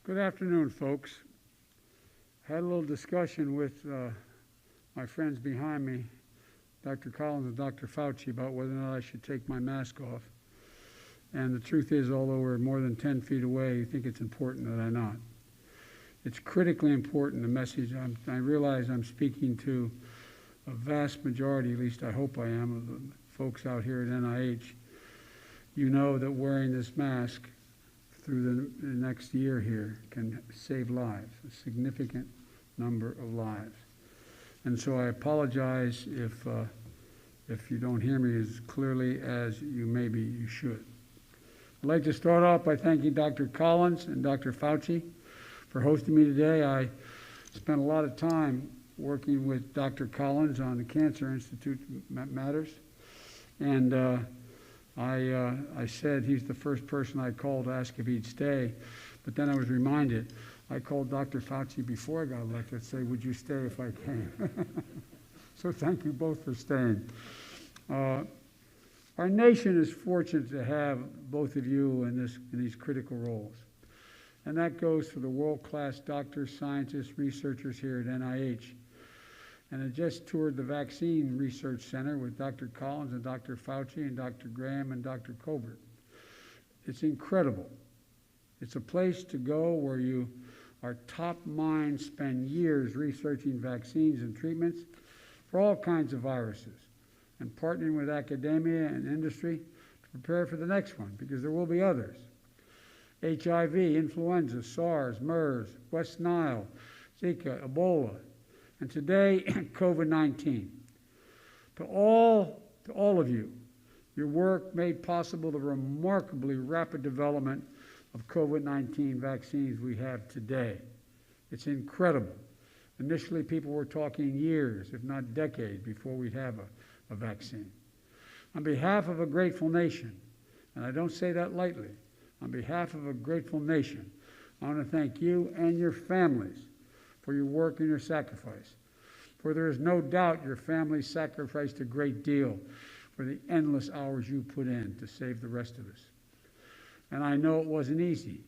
Good afternoon, folks. Had a little discussion with my friends behind me, Dr. Collins and Dr. Fauci, about whether or not I should take my mask off. And the truth is, although we're more than 10 feet away, I think it's important that I not. It's critically important, the message. I realize I'm speaking to a vast majority, at least I hope I am, of the folks out here at NIH. You know that wearing this mask through the next year here can save lives, a significant number of lives. And so I apologize if you don't hear me as clearly as you should. I'd like to start off by thanking Dr. Collins and Dr. Fauci for hosting me today. I spent a lot of time working with Dr. Collins on the Cancer Institute matters, and I said he's the first person I called to ask if he'd stay, but then I was reminded I called Dr. Fauci before I got elected to say, would you stay if I came? So thank you both for staying. Our nation is fortunate to have both of you in these critical roles, and that goes for the world-class doctors, scientists, researchers here at NIH. And I just toured the Vaccine Research Center with Dr. Collins and Dr. Fauci and Dr. Graham and Dr. Colbert. It's incredible. It's a place to go where our top minds spend years researching vaccines and treatments for all kinds of viruses and partnering with academia and industry to prepare for the next one, because there will be others. HIV, influenza, SARS, MERS, West Nile, Zika, Ebola, and today, COVID-19. To all of you, your work made possible the remarkably rapid development of COVID-19 vaccines we have today. It's incredible. Initially, people were talking years, if not decades, before we'd have a vaccine. On behalf of a grateful nation, and I don't say that lightly, on behalf of a grateful nation, I want to thank you and your families for your work and your sacrifice. For there is no doubt your family sacrificed a great deal for the endless hours you put in to save the rest of us. And I know it wasn't easy.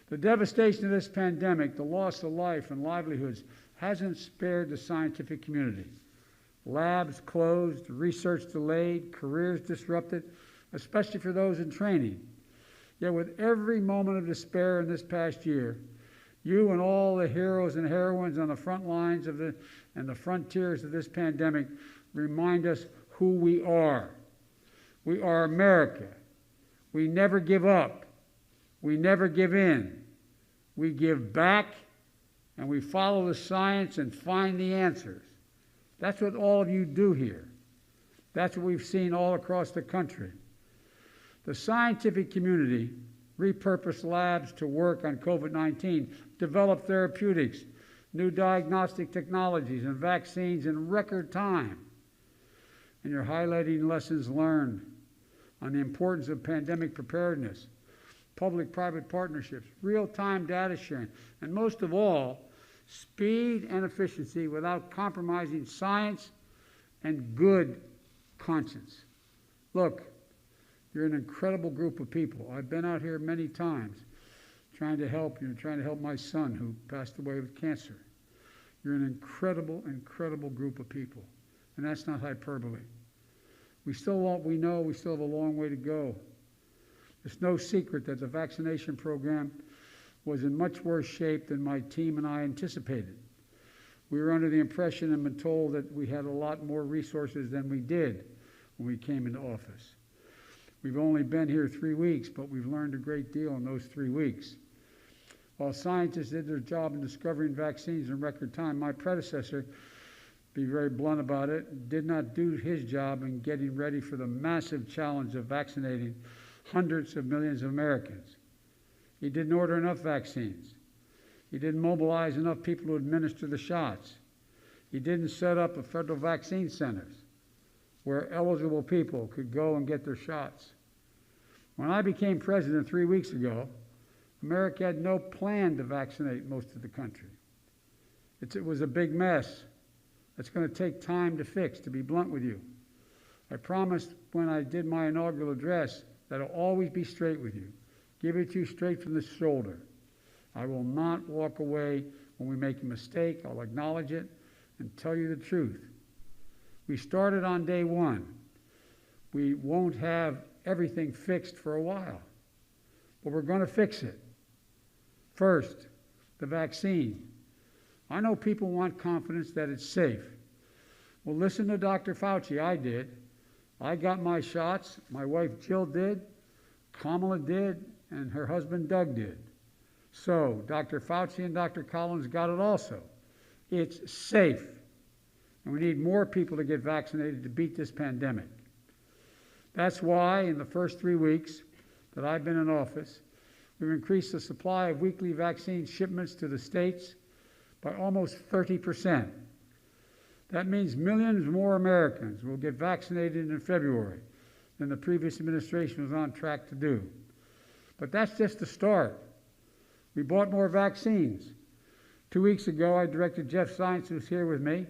The devastation of this pandemic, the loss of life and livelihoods, hasn't spared the scientific community. Labs closed, research delayed, careers disrupted, especially for those in training. Yet with every moment of despair in this past year, you and all the heroes and heroines on the front lines and the frontiers of this pandemic remind us who we are. We are America. We never give up. We never give in. We give back, and we follow the science and find the answers. That's what all of you do here. That's what we've seen all across the country. The scientific community repurposed labs to work on COVID-19, developed therapeutics, new diagnostic technologies, and vaccines in record time. And you're highlighting lessons learned on the importance of pandemic preparedness, public-private partnerships, real-time data sharing, and most of all, speed and efficiency without compromising science and good conscience. Look, you're an incredible group of people. I've been out here many times trying to help my son who passed away with cancer. You're an incredible, incredible group of people. And that's not hyperbole. We know we still have a long way to go. It's no secret that the vaccination program was in much worse shape than my team and I anticipated. We were under the impression and been told that we had a lot more resources than we did when we came into office. We've only been here 3 weeks, but we've learned a great deal in those 3 weeks. While scientists did their job in discovering vaccines in record time, my predecessor, to be very blunt about it, did not do his job in getting ready for the massive challenge of vaccinating hundreds of millions of Americans. He didn't order enough vaccines. He didn't mobilize enough people to administer the shots. He didn't set up federal vaccine centers where eligible people could go and get their shots. When I became president 3 weeks ago, America had no plan to vaccinate most of the country. It was a big mess. It's going to take time to fix, to be blunt with you. I promised when I did my inaugural address that I'll always be straight with you, give it to you straight from the shoulder. I will not walk away when we make a mistake. I'll acknowledge it and tell you the truth. We started on day one. We won't have everything fixed for a while, but we're going to fix it. First, the vaccine. I know people want confidence that it's safe. Well, listen to Dr. Fauci. I did. I got my shots. My wife Jill did. Kamala did. And her husband Doug did. So, Dr. Fauci and Dr. Collins got it also. It's safe. And we need more people to get vaccinated to beat this pandemic. That's why in the first 3 weeks that I've been in office, we've increased the supply of weekly vaccine shipments to the states by almost 30%. That means millions more Americans will get vaccinated in February than the previous administration was on track to do. But that's just the start. We bought more vaccines. 2 weeks ago, I directed Jeff Zients, who's here with me,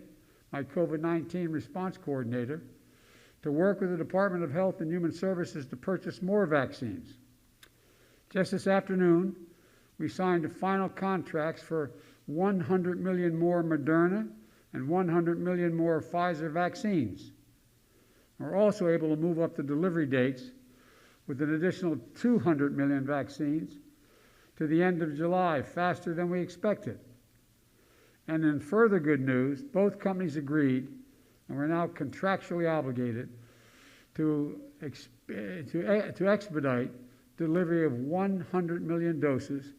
my COVID-19 response coordinator, to work with the Department of Health and Human Services to purchase more vaccines. Just this afternoon, we signed final contracts for 100 million more Moderna and 100 million more Pfizer vaccines. We're also able to move up the delivery dates with an additional 200 million vaccines to the end of July, faster than we expected. And in further good news, both companies agreed, and we're now contractually obligated to expedite delivery of 100 million doses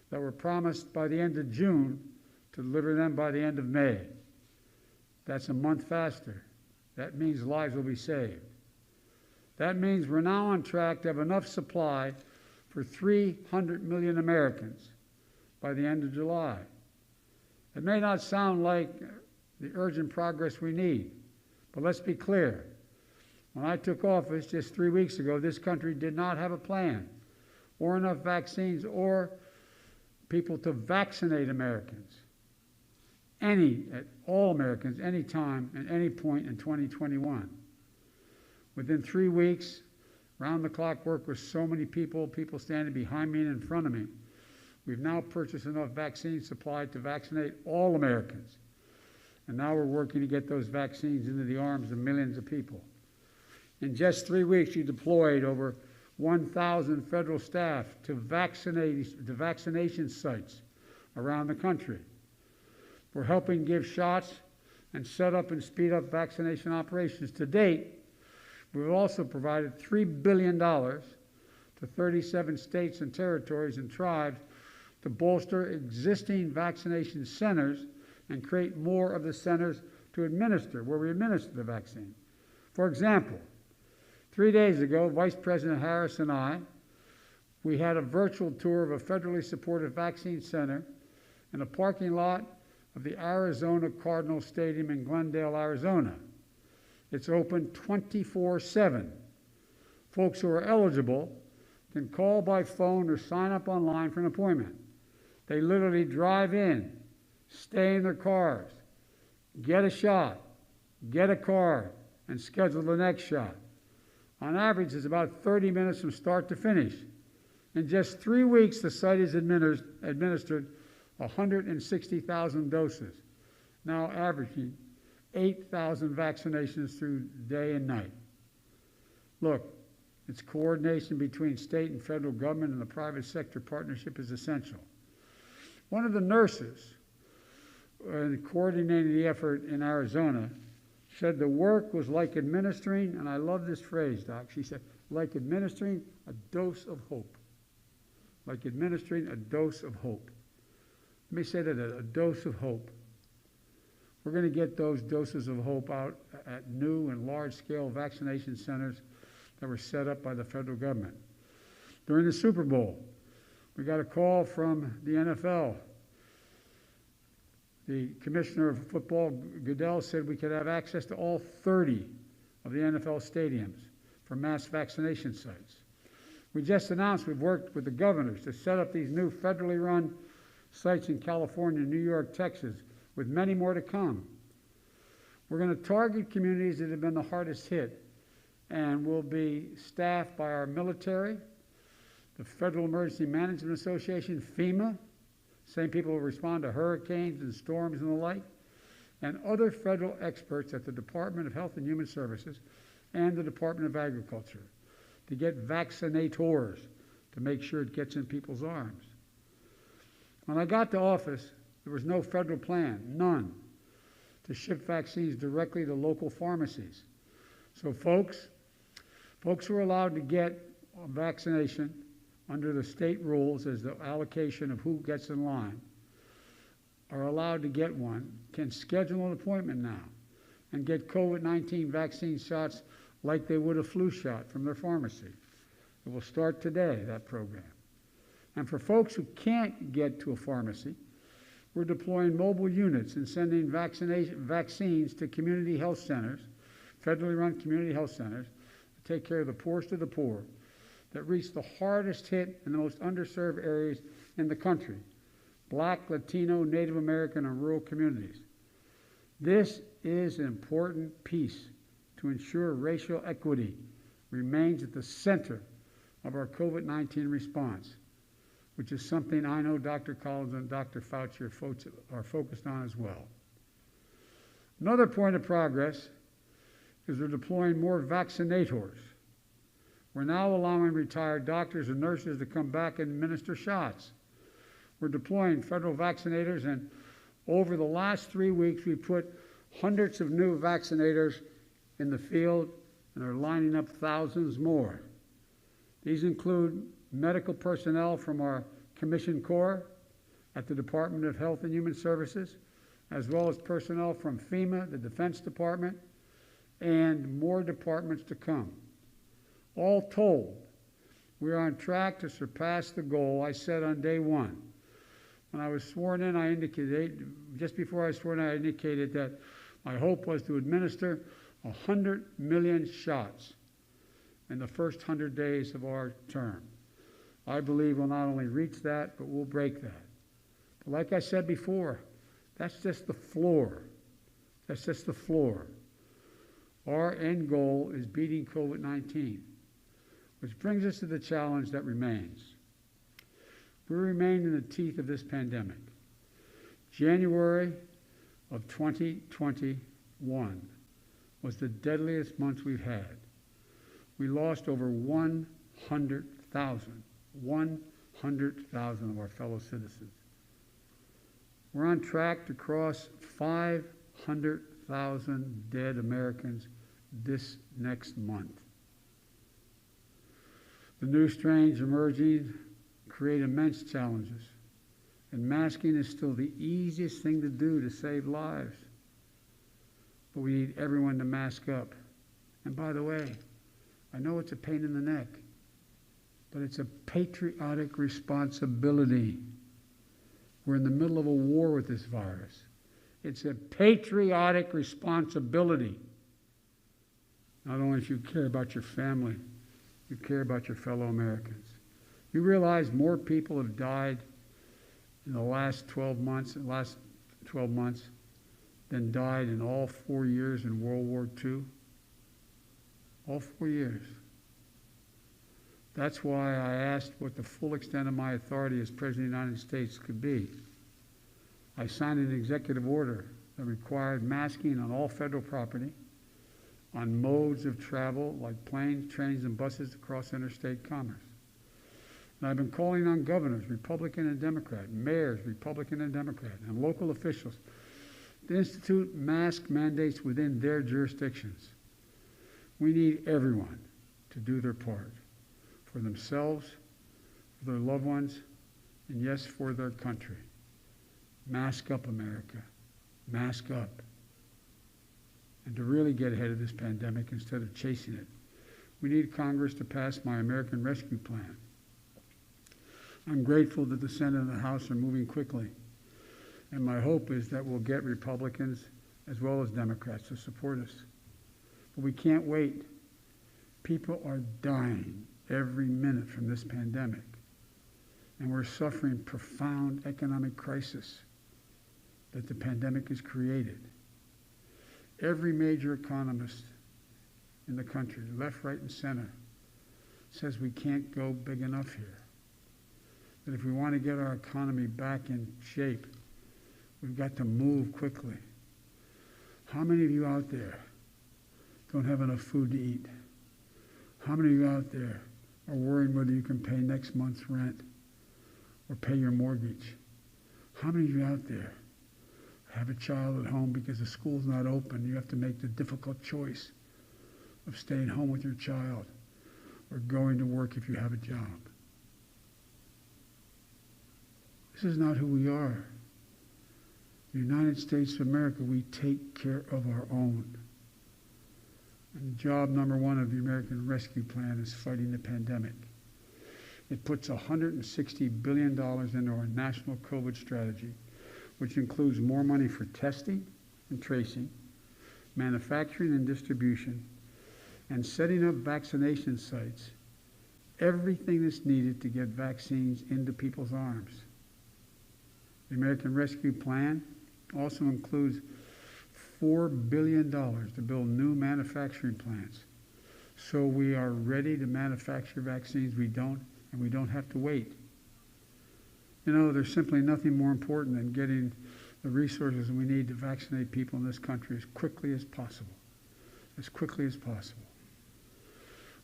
that were promised by the end of June to deliver them by the end of May. That's a month faster. That means lives will be saved. That means we're now on track to have enough supply for 300 million Americans by the end of July. It may not sound like the urgent progress we need, but let's be clear. When I took office just 3 weeks ago, this country did not have a plan or enough vaccines or people to vaccinate Americans. All Americans, anytime, at any point in 2021. Within 3 weeks, round-the-clock work with so many people standing behind me and in front of me, we've now purchased enough vaccine supply to vaccinate all Americans. And now we're working to get those vaccines into the arms of millions of people. In just 3 weeks, we deployed over 1,000 federal staff to vaccination sites around the country. We're helping give shots and set up and speed up vaccination operations. To date, we've also provided $3 billion to 37 states and territories and tribes to bolster existing vaccination centers and create more of the centers where we administer the vaccine. For example, 3 days ago, Vice President Harris and we had a virtual tour of a federally supported vaccine center in a parking lot of the Arizona Cardinals Stadium in Glendale, Arizona. It's open 24/7. Folks who are eligible can call by phone or sign up online for an appointment. They literally drive in, stay in their cars, get a shot, get a card, and schedule the next shot. On average, it's about 30 minutes from start to finish. In just 3 weeks, the site has administered 160,000 doses, now averaging 8,000 vaccinations through day and night. Look, it's coordination between state and federal government and the private sector partnership is essential. One of the nurses coordinating the effort in Arizona said the work was like administering, and I love this phrase, Doc, she said, like administering a dose of hope. Like administering a dose of hope. Let me say that, a dose of hope. We're going to get those doses of hope out at new and large-scale vaccination centers that were set up by the federal government. During the Super Bowl, we got a call from the NFL. The commissioner of football, Goodell, said we could have access to all 30 of the NFL stadiums for mass vaccination sites. We just announced we've worked with the governors to set up these new federally run sites in California, New York, Texas, with many more to come. We're going to target communities that have been the hardest hit and will be staffed by our military, the Federal Emergency Management Association, FEMA, Same people who respond to hurricanes and storms and the like, and other federal experts at the Department of Health and Human Services and the Department of Agriculture to get vaccinators to make sure it gets in people's arms. When I got to office, there was no federal plan, none, to ship vaccines directly to local pharmacies. So folks who are allowed to get a vaccination under the state rules as the allocation of who gets in line are allowed to get one, can schedule an appointment now and get COVID-19 vaccine shots like they would a flu shot from their pharmacy. It will start today, that program. And for folks who can't get to a pharmacy, we're deploying mobile units and sending vaccines to community health centers, federally run community health centers, to take care of the poorest of the poor that reach the hardest hit and the most underserved areas in the country: Black, Latino, Native American, and rural communities. This is an important piece to ensure racial equity remains at the center of our COVID-19 response, which is something I know Dr. Collins and Dr. Fauci are focused on as well. Another point of progress is we're deploying more vaccinators. We're now allowing retired doctors and nurses to come back and administer shots. We're deploying federal vaccinators, and over the last 3 weeks, we've put hundreds of new vaccinators in the field and are lining up thousands more. These include medical personnel from our Commissioned Corps at the Department of Health and Human Services, as well as personnel from FEMA, the Defense Department, and more departments to come. All told, we are on track to surpass the goal I set on day one. When I was sworn in, just before I was sworn in, I indicated that my hope was to administer 100 million shots in the first 100 days of our term. I believe we'll not only reach that, but we'll break that. But like I said before, that's just the floor. That's just the floor. Our end goal is beating COVID-19, which brings us to the challenge that remains. We remain in the teeth of this pandemic. January of 2021 was the deadliest month we've had. We lost over 100,000 of our fellow citizens. We're on track to cross 500,000 dead Americans this next month. The new strains emerging create immense challenges, and masking is still the easiest thing to do to save lives. But we need everyone to mask up. And by the way, I know it's a pain in the neck, but it's a patriotic responsibility. We're in the middle of a war with this virus. It's a patriotic responsibility. Not only if you care about your family, you care about your fellow Americans. You realize more people have died in the last 12 months than died in all 4 years in World War II? All 4 years. That's why I asked what the full extent of my authority as President of the United States could be. I signed an executive order that required masking on all federal property, on modes of travel like planes, trains, and buses to cross interstate commerce. And I've been calling on governors, Republican and Democrat, mayors, Republican and Democrat, and local officials to institute mask mandates within their jurisdictions. We need everyone to do their part for themselves, for their loved ones, and yes, for their country. Mask up, America. Mask up. And to really get ahead of this pandemic instead of chasing it, we need Congress to pass my American Rescue Plan. I'm grateful that the Senate and the House are moving quickly, and my hope is that we'll get Republicans as well as Democrats to support us. But we can't wait. People are dying every minute from this pandemic, and we're suffering profound economic crisis that the pandemic has created. Every major economist in the country, left, right, and center, says we can't go big enough here. that if we want to get our economy back in shape, we've got to move quickly. How many of you out there don't have enough food to eat? How many of you out there are worrying whether you can pay next month's rent or pay your mortgage? How many of you out there have a child at home because the school's not open? You have to make the difficult choice of staying home with your child or going to work if you have a job. This is not who we are. The United States of America, we take care of our own. And job number one of the American Rescue Plan is fighting the pandemic. It puts $160 billion into our national COVID strategy, which includes more money for testing and tracing, manufacturing and distribution, and setting up vaccination sites, everything that's needed to get vaccines into people's arms. The American Rescue Plan also includes $4 billion to build new manufacturing plants, so we are ready to manufacture vaccines we don't have to wait. You know, there's simply nothing more important than getting the resources we need to vaccinate people in this country as quickly as possible. As quickly as possible.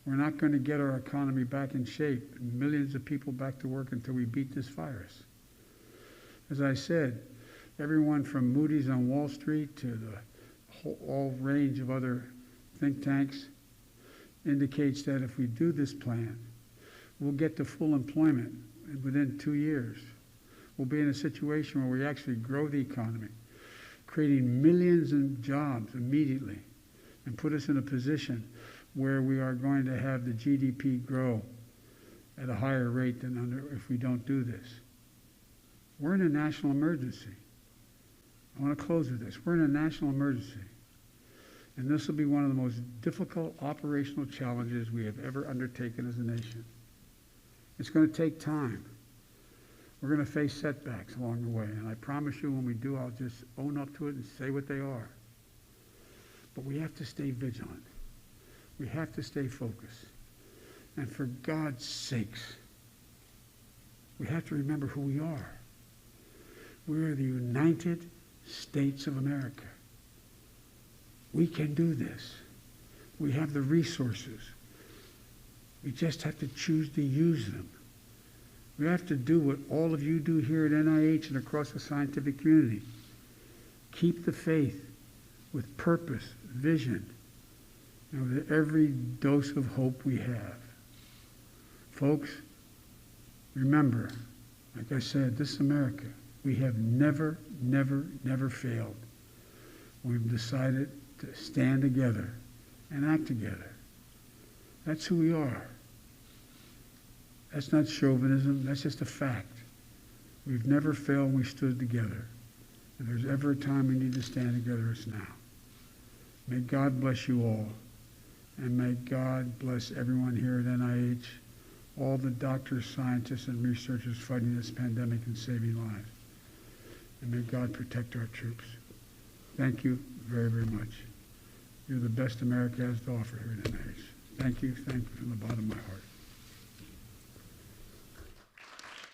We're not going to get our economy back in shape and millions of people back to work until we beat this virus. As I said, everyone from Moody's on Wall Street to the whole range of other think tanks indicates that if we do this plan, we'll get to full employment within 2 years. We'll be in a situation where we actually grow the economy, creating millions of jobs immediately, and put us in a position where we are going to have the GDP grow at a higher rate than if we don't do this. We're in a national emergency. I want to close with this. We're in a national emergency. And this will be one of the most difficult operational challenges we have ever undertaken as a nation. It's going to take time. We're going to face setbacks along the way. And I promise you when we do, I'll just own up to it and say what they are. But we have to stay vigilant. We have to stay focused. And for God's sakes, we have to remember who we are. We are the United States of America. We can do this. We have the resources. We just have to choose to use them. We have to do what all of you do here at NIH and across the scientific community. Keep the faith with purpose, vision, and with every dose of hope we have. Folks, remember, like I said, this is America. We have never, never, never failed. We've decided to stand together and act together. That's who we are. That's not chauvinism, that's just a fact. We've never failed, we stood together. If there's ever a time we need to stand together, it's now. May God bless you all. And may God bless everyone here at NIH, all the doctors, scientists, and researchers fighting this pandemic and saving lives. And may God protect our troops. Thank you very, very much. You're the best America has to offer here at NIH. Thank you from the bottom of my heart.